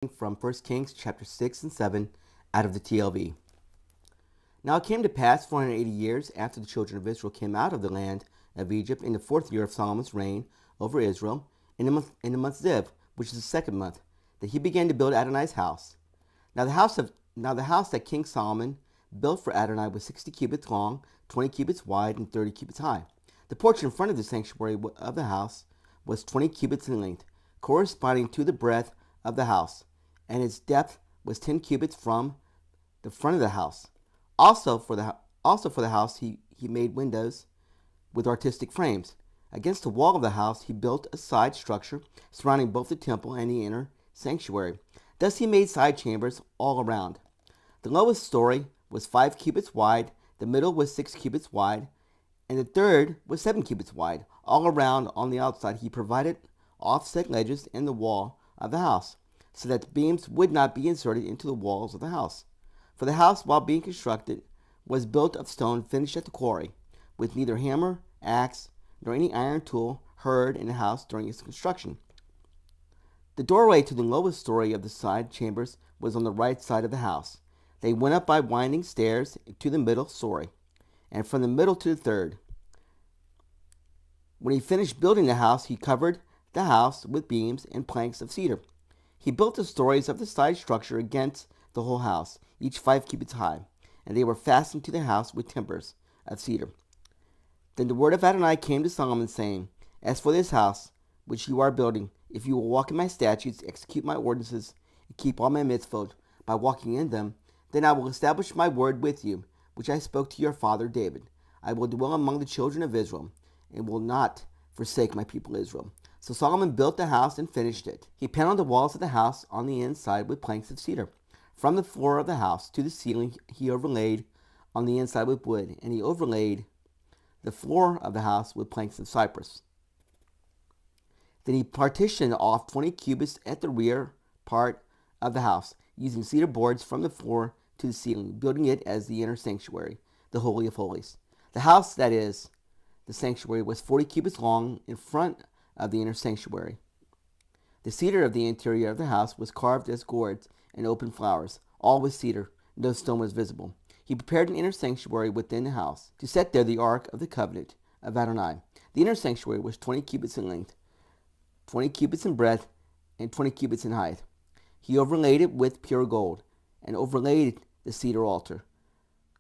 from 1 Kings chapter 6 and 7 out of the TLV. Now it came to pass 480 years after the children of Israel came out of the land of Egypt in the fourth year of Solomon's reign over Israel, in the month Ziv, which is the second month, that he began to build Adonai's house. Now the house that King Solomon built for Adonai was 60 cubits long, 20 cubits wide, and 30 cubits high. The porch in front of the sanctuary of the house was 20 cubits in length, corresponding to the breadth of the house, and its depth was 10 cubits from the front of the house. Also for the house he made windows with artistic frames. Against the wall of the house he built a side structure surrounding both the temple and the inner sanctuary. Thus he made side chambers all around. The lowest story was 5 cubits wide, the middle was 6 cubits wide, and the third was 7 cubits wide. All around on the outside he provided offset ledges in the wall of the house, so that the beams would not be inserted into the walls of the house. For the house, while being constructed, was built of stone finished at the quarry, with neither hammer, axe, nor any iron tool heard in the house during its construction. The doorway to the lowest story of the side chambers was on the right side of the house. They went up by winding stairs to the middle story, and from the middle to the third. When he finished building the house, he covered the house with beams and planks of cedar. He built the stories of the side structure against the whole house, each 5 cubits high, and they were fastened to the house with timbers of cedar. Then the word of Adonai came to Solomon, saying, As for this house which you are building, if you will walk in my statutes, execute my ordinances, and keep all my mitzvot by walking in them, then I will establish my word with you, which I spoke to your father David. I will dwell among the children of Israel, and will not forsake my people Israel. So Solomon built the house and finished it. He paneled the walls of the house on the inside with planks of cedar. From the floor of the house to the ceiling he overlaid on the inside with wood, and he overlaid the floor of the house with planks of cypress. Then he partitioned off 20 cubits at the rear part of the house, using cedar boards from the floor to the ceiling, building it as the inner sanctuary, the Holy of Holies. The house, that is, the sanctuary, was 40 cubits long in front of the inner sanctuary. The cedar of the interior of the house was carved as gourds and open flowers, all with cedar. No stone was visible. He prepared an inner sanctuary within the house to set there the ark of the covenant of Adonai. The inner sanctuary was 20 cubits in length, 20 cubits in breadth, and 20 cubits in height. He overlaid it with pure gold, and overlaid the cedar altar.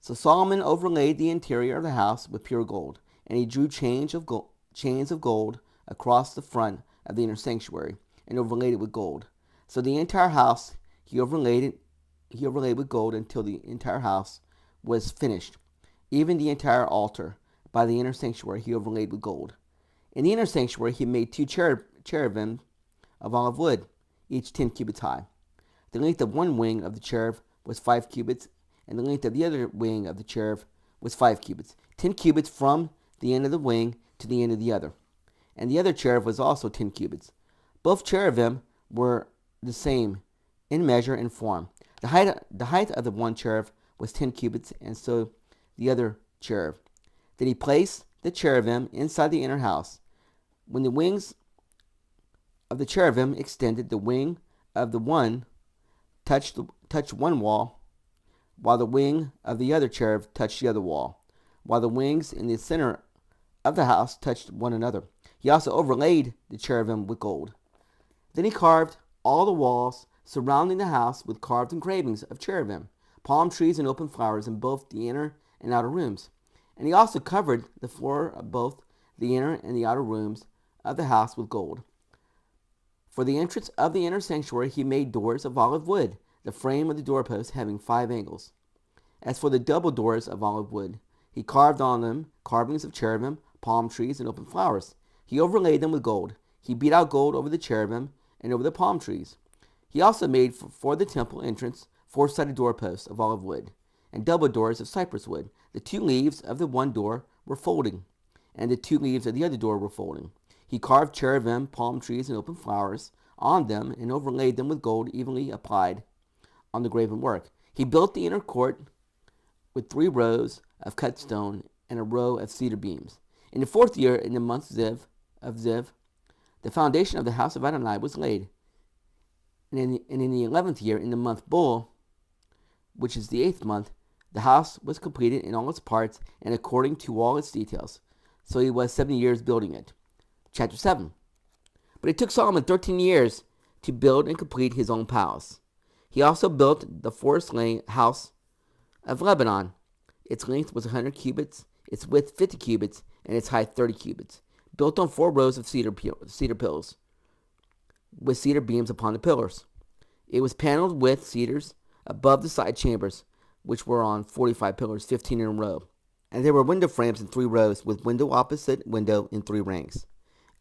So Solomon overlaid the interior of the house with pure gold, and he drew chains of gold across the front of the inner sanctuary, and overlaid it with gold. So the entire house he overlaid with gold until the entire house was finished. Even the entire altar by the inner sanctuary he overlaid with gold. In the inner sanctuary he made 2 cherubim of olive wood, each 10 cubits high. The length of one wing of the cherub was 5 cubits, and the length of the other wing of the cherub was 5 cubits, 10 cubits from the end of the wing to the end of the other. And the other cherub was also 10 cubits. Both cherubim were the same in measure and form. The height of the one cherub was 10 cubits, and so the other cherub. Then he placed the cherubim inside the inner house. When the wings of the cherubim extended, the wing of the one touched one wall, while the wing of the other cherub touched the other wall, while the wings in the center of the house touched one another. He also overlaid the cherubim with gold. Then he carved all the walls surrounding the house with carved engravings of cherubim, palm trees, and open flowers in both the inner and outer rooms. And he also covered the floor of both the inner and the outer rooms of the house with gold. For the entrance of the inner sanctuary he made doors of olive wood, the frame of the doorpost having 5 angles. As for the double doors of olive wood, he carved on them carvings of cherubim, palm trees, and open flowers. He overlaid them with gold. He beat out gold over the cherubim and over the palm trees. He also made for the temple entrance 4-sided doorposts of olive wood, and double doors of cypress wood. The 2 leaves of the one door were folding, and the 2 leaves of the other door were folding. He carved cherubim, palm trees, and open flowers on them, and overlaid them with gold evenly applied on the graven work. He built the inner court with 3 rows of cut stone and a row of cedar beams. In the 4th year, in the month Ziv, the foundation of the house of Adonai was laid. And in the 11th year, in the month Bul, which is the 8th month, the house was completed in all its parts and according to all its details. So he was 70 years building it. Chapter 7. But it took Solomon 13 years to build and complete his own palace. He also built the forest house of Lebanon. Its length was 100 cubits, its width 50 cubits, and its height 30 cubits, built on 4 rows of cedar pillars, with cedar beams upon the pillars. It was paneled with cedars above the side chambers, which were on 45 pillars, 15 in a row. And there were window frames in 3 rows, with window opposite window in 3 ranks.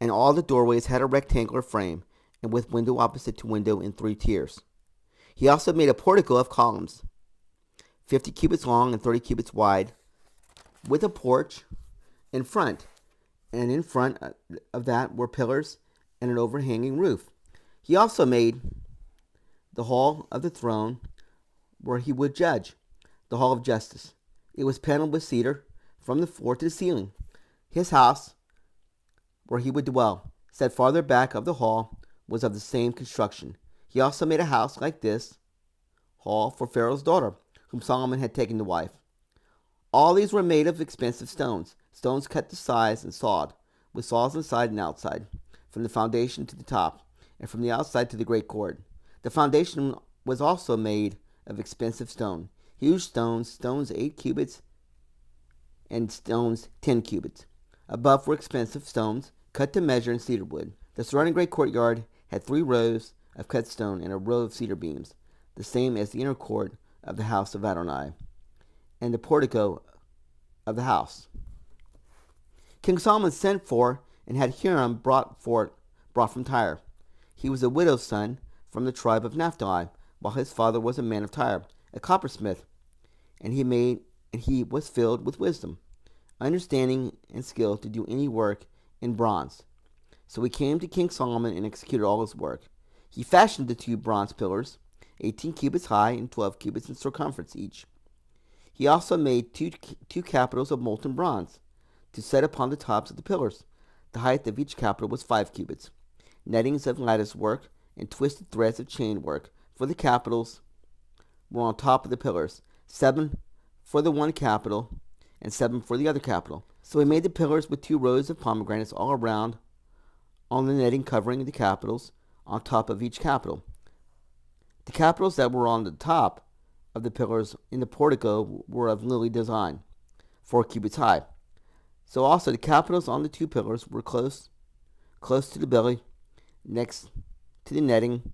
And all the doorways had a rectangular frame, and with window opposite to window in 3 tiers. He also made a portico of columns, 50 cubits long and 30 cubits wide, with a porch in front. And in front of that were pillars and an overhanging roof. He also made the hall of the throne where he would judge, the hall of justice. It was paneled with cedar from the floor to the ceiling. His house, where he would dwell, set farther back of the hall, was of the same construction. He also made a house like this hall for Pharaoh's daughter, whom Solomon had taken to wife. All these were made of expensive stones, stones cut to size and sawed, with saws inside and outside, from the foundation to the top, and from the outside to the great cord. The foundation was also made of expensive stone, huge stones, stones 8 cubits, and stones 10 cubits. Above were expensive stones, cut to measure in cedar wood. The surrounding great courtyard had 3 rows of cut stone and a row of cedar beams, the same as the inner court of the house of Adonai, and the portico of the house. King Solomon sent for and had Hiram brought from Tyre. He was a widow's son from the tribe of Naphtali, while his father was a man of Tyre, a coppersmith, and he was filled with wisdom, understanding, and skill to do any work in bronze. So he came to King Solomon and executed all his work. He fashioned the 2 bronze pillars, 18 cubits high and 12 cubits in circumference each. He also made two capitals of molten bronze to set upon the tops of the pillars. The height of each capital was 5 cubits. Nettings of lattice work and twisted threads of chain work for the capitals were on top of the pillars, 7 for the one capital and 7 for the other capital. So he made the pillars with 2 rows of pomegranates all around on the netting covering the capitals on top of each capital. The capitals that were on the top of the pillars in the portico were of lily design, 4 cubits high. So also the capitals on the 2 pillars were close to the belly, next to the netting,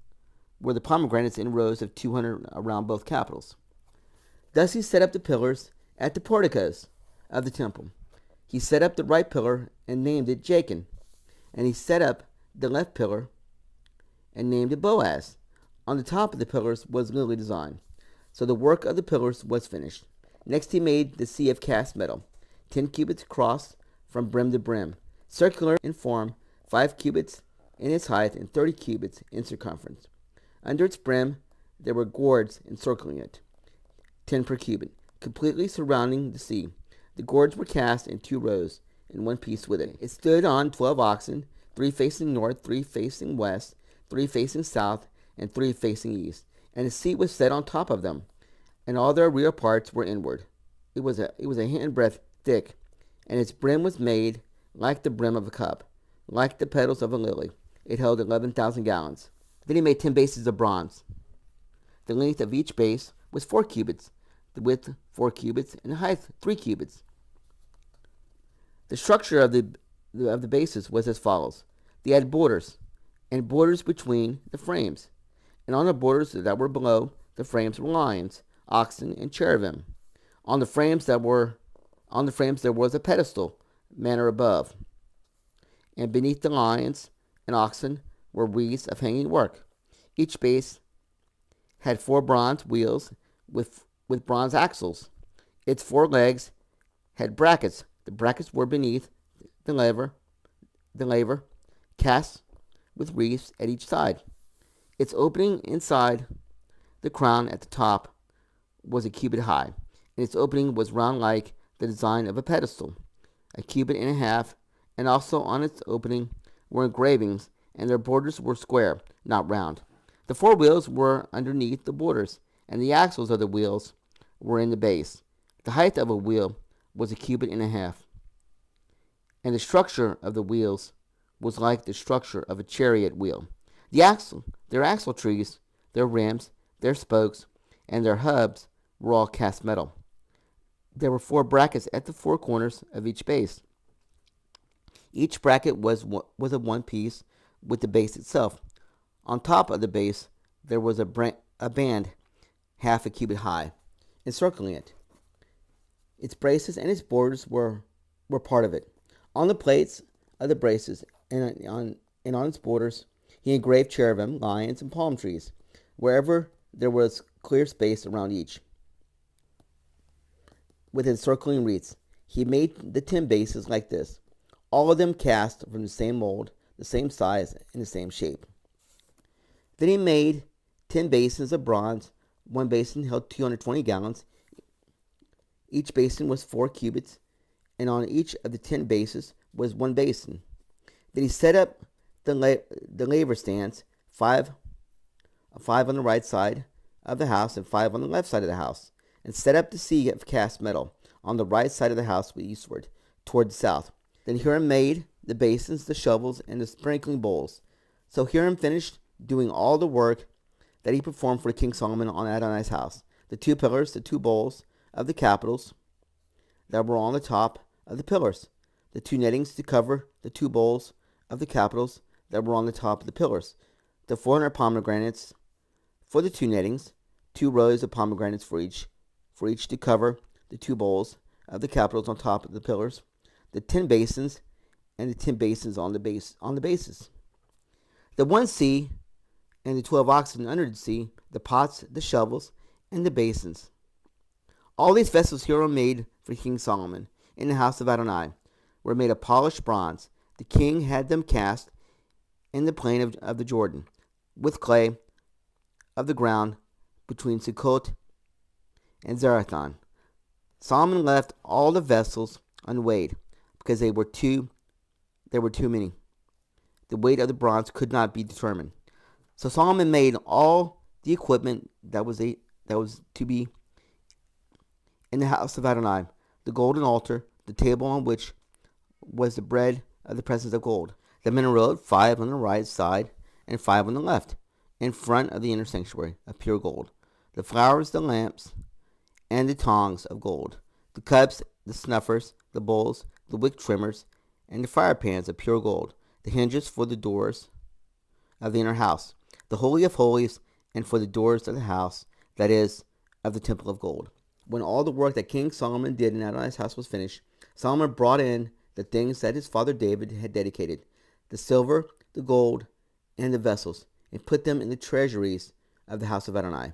were the pomegranates in rows of 200 around both capitals. Thus he set up the pillars at the porticos of the temple. He set up the right pillar and named it Jachin, and he set up the left pillar and named it Boaz. On the top of the pillars was lily design. So the work of the pillars was finished. Next he made the sea of cast metal, 10 cubits across from brim to brim, circular in form, 5 cubits in its height and 30 cubits in circumference. Under its brim there were gourds encircling it, 10 per cubit, completely surrounding the sea. The gourds were cast in 2 rows, in one piece with it. It stood on 12 oxen, 3 facing north, 3 facing west, 3 facing south, and 3 facing east. And the seat was set on top of them, and all their rear parts were inward. It was a handbreadth thick, and its brim was made like the brim of a cup, like the petals of a lily. It held 11,000 gallons. Then he made 10 bases of bronze. The length of each base was 4 cubits, the width 4 cubits, and the height 3 cubits. The structure of the bases was as follows. They had borders, and borders between the frames, and on the borders that were below the frames were lions, oxen, and cherubim. On the frames there was a pedestal, manner above, and beneath the lions and oxen were wreaths of hanging work. Each base had 4 bronze wheels with bronze axles. Its 4 legs had brackets. The brackets were beneath the laver, cast with wreaths at each side. Its opening inside the crown at the top was a cubit high, and its opening was round like the design of a pedestal, a cubit and a half, and also on its opening were engravings, and their borders were square, not round. The four wheels were underneath the borders, and the axles of the wheels were in the base. The height of a wheel was a cubit and a half, and the structure of the wheels was like the structure of a chariot wheel. Their axle trees, their rims, their spokes, and their hubs were all cast metal. There were four brackets at the four corners of each base. Each bracket was of one piece with the base itself. On top of the base, there was a band half a cubit high, encircling it. Its braces and its borders were part of it. On the plates of the braces and on its borders, he engraved cherubim, lions, and palm trees, wherever there was clear space around each, with encircling wreaths. He made the 10 bases like this, all of them cast from the same mold, the same size, and the same shape. Then he made 10 basins of bronze. One basin held 220 gallons. Each basin was 4 cubits, and on each of the 10 bases was one basin. Then he set up the laver stands, five on the right side of the house and 5 on the left side of the house, and set up the sea of cast metal on the right side of the house eastward, toward the south. Then Hiram made the basins, the shovels, and the sprinkling bowls. So Hiram finished doing all the work that he performed for King Solomon on Adonai's house. The 2 pillars, the 2 bowls of the capitals that were on the top of the pillars, the 2 nettings to cover the 2 bowls of the capitals that were on the top of the pillars, the 400 pomegranates for the 2 nettings, 2 rows of pomegranates for each to cover the 2 bowls of the capitals on top of the pillars, the 10 basins, and the 10 basins on the bases, the 1 sea, and the 12 oxen under the sea, the pots, the shovels, and the basins. All these vessels Hiram made for King Solomon in the house of Adonai were made of polished bronze. The king had them cast in the plain of the Jordan, with clay of the ground between Sukkot and Zarethan. Solomon left all the vessels unweighed, because they were too many. The weight of the bronze could not be determined. So Solomon made all the equipment that was to be in the house of Adonai: the golden altar, the table on which was the bread of the presence of gold, the menorah, 5 on the right side and 5 on the left, in front of the inner sanctuary, of pure gold, the flowers, the lamps, and the tongs of gold, the cups, the snuffers, the bowls, the wick trimmers, and the fire pans of pure gold, the hinges for the doors of the inner house, the Holy of Holies, and for the doors of the house, that is, of the temple of gold. When all the work that King Solomon did in Adonai's house was finished, Solomon brought in the things that his father David had dedicated, the silver, the gold, and the vessels, and put them in the treasuries of the house of Adonai.